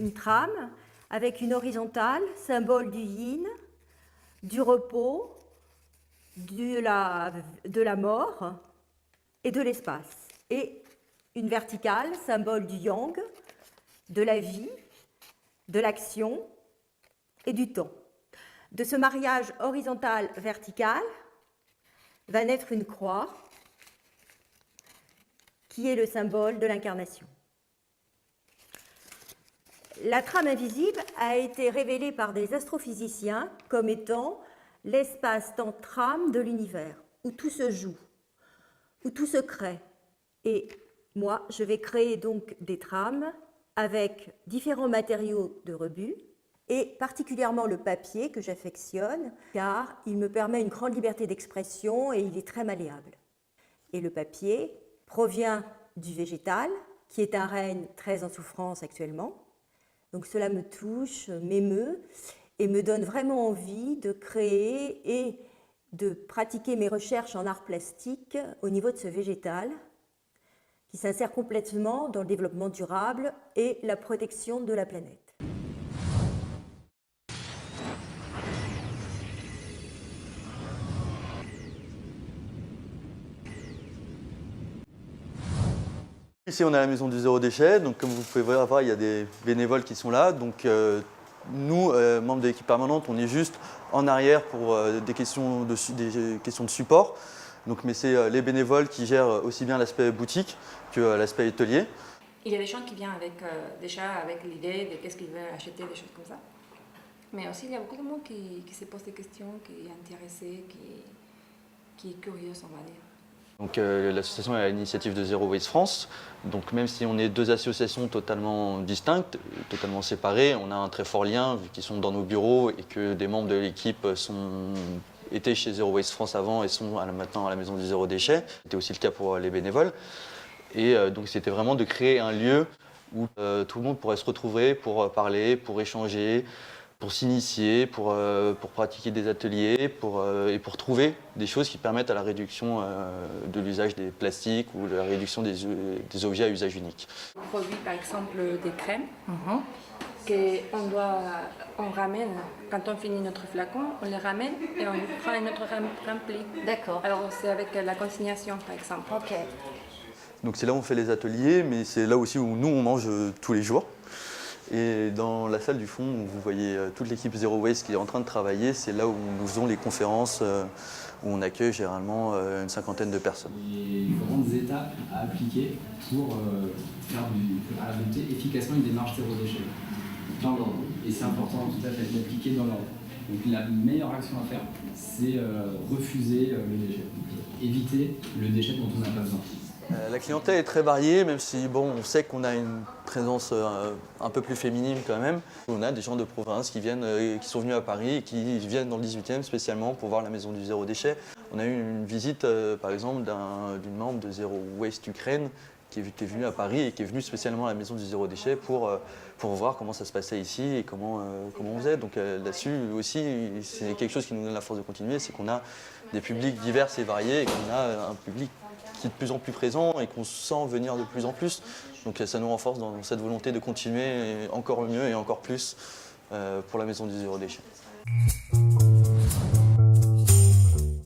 une trame avec une horizontale, symbole du yin, du repos, de la mort et de l'espace. Et une verticale, symbole du yang, de la vie, de l'action et du temps. De ce mariage horizontal-vertical va naître une croix qui est le symbole de l'incarnation. La trame invisible a été révélée par des astrophysiciens comme étant l'espace-temps trame de l'univers, où tout se joue, où tout se crée. Et moi, je vais créer donc des trames avec différents matériaux de rebut, et particulièrement le papier que j'affectionne, car il me permet une grande liberté d'expression et il est très malléable. Et le papier provient du végétal, qui est un règne très en souffrance actuellement. Donc cela me touche, m'émeut et me donne vraiment envie de créer et de pratiquer mes recherches en art plastique au niveau de ce végétal, qui s'insère complètement dans le développement durable et la protection de la planète. Ici, on a la maison du zéro déchet. Donc, comme vous pouvez voir, il y a des bénévoles qui sont là. Donc, nous, membres de l'équipe permanente, on est juste en arrière pour des questions de support. Donc, mais c'est les bénévoles qui gèrent aussi bien l'aspect boutique que l'aspect atelier. Il y a des gens qui viennent avec, déjà avec l'idée de qu'est-ce qu'ils veulent acheter, des choses comme ça. Mais aussi, il y a beaucoup de monde qui se pose des questions, qui est intéressé, qui est curieux, on va dire. Donc l'association est à l'initiative de Zero Waste France. Donc même si on est deux associations totalement distinctes, totalement séparées, on a un très fort lien vu qu'ils sont dans nos bureaux et que des membres de l'équipe étaient chez Zero Waste France avant et sont maintenant à la maison du zéro déchet. C'était aussi le cas pour les bénévoles. Et donc c'était vraiment de créer un lieu où tout le monde pourrait se retrouver pour parler, pour échanger, pour s'initier, pour pratiquer des ateliers et pour trouver des choses qui permettent à la réduction de l'usage des plastiques ou la réduction des objets à usage unique. On produit par exemple des crèmes qu'on ramène, quand on finit notre flacon, on les ramène et on prend un autre rempli. D'accord. Alors c'est avec la consignation par exemple. Ok. Donc c'est là où on fait les ateliers, mais c'est là aussi où nous on mange tous les jours. Et dans la salle du fond, où vous voyez toute l'équipe Zero Waste qui est en train de travailler, c'est là où nous faisons les conférences, où on accueille généralement une cinquantaine de personnes. Les grandes étapes à appliquer pour adopter efficacement une démarche zéro déchet dans l'ordre. Et c'est important tout à fait d'appliquer dans l'ordre. Donc la meilleure action à faire, c'est refuser le déchet. Donc, éviter le déchet dont on n'a pas besoin. La clientèle est très variée, même si bon, on sait qu'on a une présence un peu plus féminine quand même. On a des gens de province qui sont venus à Paris et qui viennent dans le 18e spécialement pour voir la maison du zéro déchet. On a eu une visite par exemple d'une membre de Zero Waste Ukraine qui est venue à Paris et qui est venue spécialement à la maison du zéro déchet pour voir comment ça se passait ici et comment on faisait. Donc là-dessus aussi, c'est quelque chose qui nous donne la force de continuer, c'est qu'on a des publics divers et variés et qu'on a un public qui est de plus en plus présent et qu'on sent venir de plus en plus. Donc ça nous renforce dans cette volonté de continuer encore mieux et encore plus pour la maison du zéro déchet.